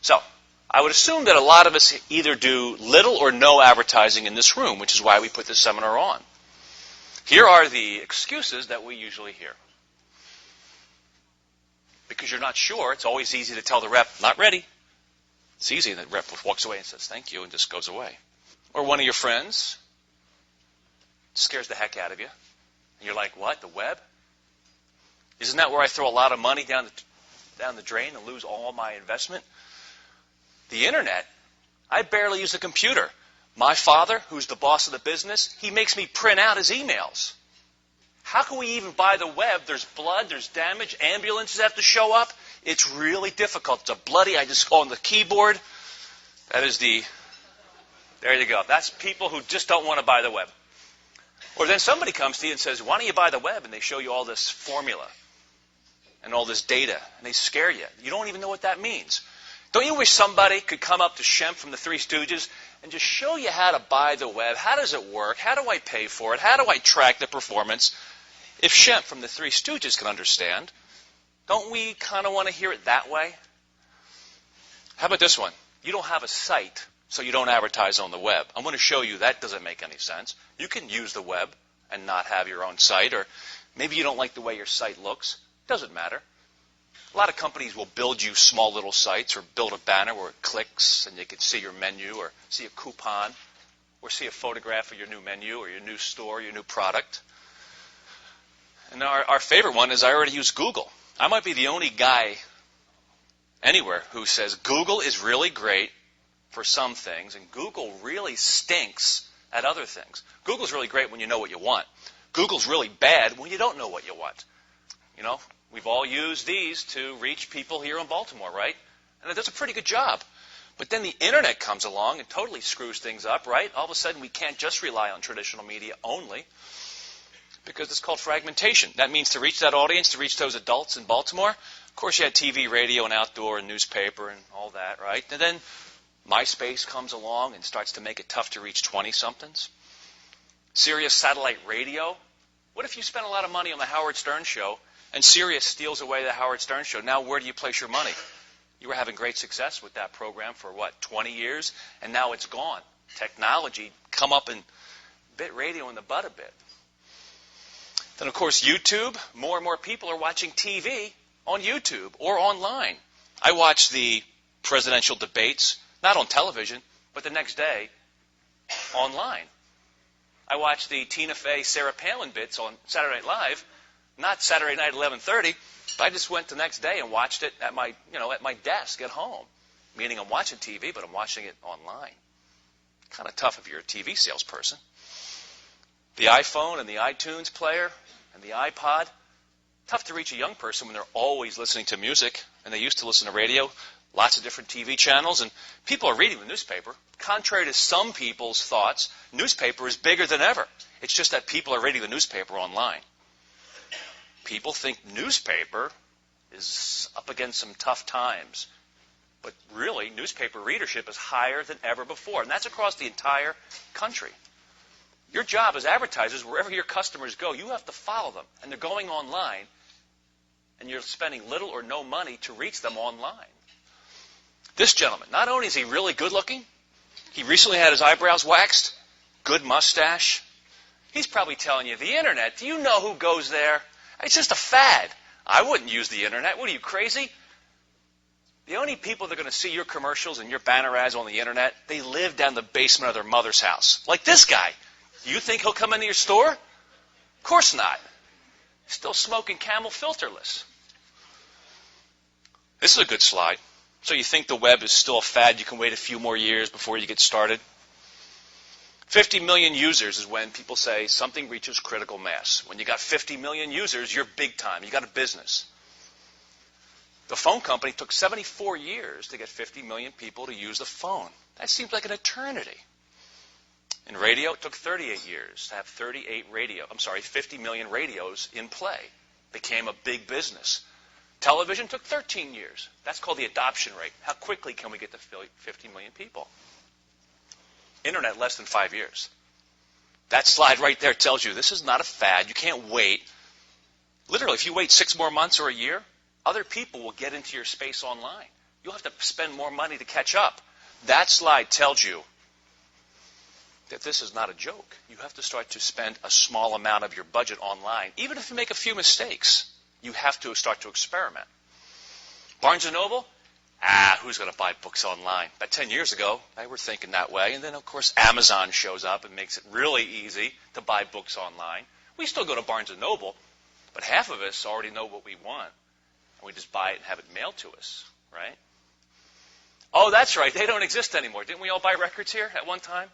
So I would assume that a lot of us either do little or no advertising in this room, which is why we put this seminar on. Here are the excuses that we usually hear. Because you're not sure, it's always easy to tell the rep, not ready. It's easy, and the rep walks away and says, thank you, and just goes away. Or one of your friends scares the heck out of you. And you're like, what, the web? Isn't that where I throw a lot of money down the drain and lose all my investment? The internet, I barely use a computer. My father, who's the boss of the business, he makes me print out his emails. How can we even buy the web? There's blood, there's damage, ambulances have to show up. It's really difficult. It's a bloody, I just go on the keyboard. That is there you go. That's people who just don't want to buy the web. Or then somebody comes to you and says, why don't you buy the web? And they show you all this formula and all this data, and they scare you. You don't even know what that means. Don't you wish somebody could come up to Shemp from the Three Stooges and just show you how to buy the web? How does it work? How do I pay for it? How do I track the performance? If Shemp from the Three Stooges can understand, don't we kind of want to hear it that way? How about this one? You don't have a site, so you don't advertise on the web. I'm going to show you that doesn't make any sense. You can use the web and not have your own site, or maybe you don't like the way your site looks. Doesn't matter. A lot of companies will build you small little sites or build a banner where it clicks and you can see your menu or see a coupon or see a photograph of your new menu or your new store, your new product. And our favorite one is I already use Google. I might be the only guy anywhere who says Google is really great for some things and Google really stinks at other things. Google's really great when you know what you want. Google's really bad when you don't know what you want. You know, we've all used these to reach people here in Baltimore, right? And it does a pretty good job. But then the internet comes along and totally screws things up, right? All of a sudden we can't just rely on traditional media only because it's called fragmentation. That means to reach that audience, to reach those adults in Baltimore, of course you had TV, radio, and outdoor, and newspaper, and all that, right? And then MySpace comes along and starts to make it tough to reach 20-somethings. Sirius satellite radio. What if you spent a lot of money on the Howard Stern show and Sirius steals away the Howard Stern show? Now where do you place your money? You were having great success with that program for, 20 years? And now it's gone. Technology come up and bit radio in the butt a bit. Then, of course, YouTube. More and more people are watching TV on YouTube or online. I watch the presidential debates, not on television, but the next day online. I watch the Tina Fey, Sarah Palin bits on Saturday Night Live, not Saturday night at 11:30, but I just went the next day and watched it at my desk at home. Meaning I'm watching TV, but I'm watching it online. Kind of tough if you're a TV salesperson. The iPhone and the iTunes player and the iPod, tough to reach a young person when they're always listening to music and they used to listen to radio, lots of different TV channels, and people are reading the newspaper. Contrary to some people's thoughts, newspaper is bigger than ever. It's just that people are reading the newspaper online. People think newspaper is up against some tough times. But really, newspaper readership is higher than ever before. And that's across the entire country. Your job as advertisers, wherever your customers go, you have to follow them. And they're going online. And you're spending little or no money to reach them online. This gentleman, not only is he really good looking, he recently had his eyebrows waxed, good mustache. He's probably telling you, the internet, do you know who goes there? It's just a fad. I wouldn't use the internet. What are you, crazy? The only people that are going to see your commercials and your banner ads on the internet, they live down the basement of their mother's house. Like this guy. You think he'll come into your store? Of course not. Still smoking Camel filterless. This is a good slide. So you think the web is still a fad, you can wait a few more years before you get started? 50 million users is when people say something reaches critical mass. When you got 50 million users, you're big time. You got a business. The phone company took 74 years to get 50 million people to use the phone. That seems like an eternity. In radio, it took 38 years to have 50 million radios in play. Became a big business. Television took 13 years. That's called the adoption rate. How quickly can we get to 50 million people? Internet, less than 5 years. That slide right there tells you this is not a fad. You can't wait. Literally, if you wait 6 more months or a year, other people will get into your space online. You'll have to spend more money to catch up. That slide tells you that this is not a joke. You have to start to spend a small amount of your budget online. Even if you make a few mistakes, you have to start to experiment. Barnes & Noble? Who's going to buy books online? About 10 years ago, they were thinking that way. And then, of course, Amazon shows up and makes it really easy to buy books online. We still go to Barnes & Noble, but half of us already know what we want. And we just buy it and have it mailed to us, right? Oh, that's right. They don't exist anymore. Didn't we all buy records here at one time?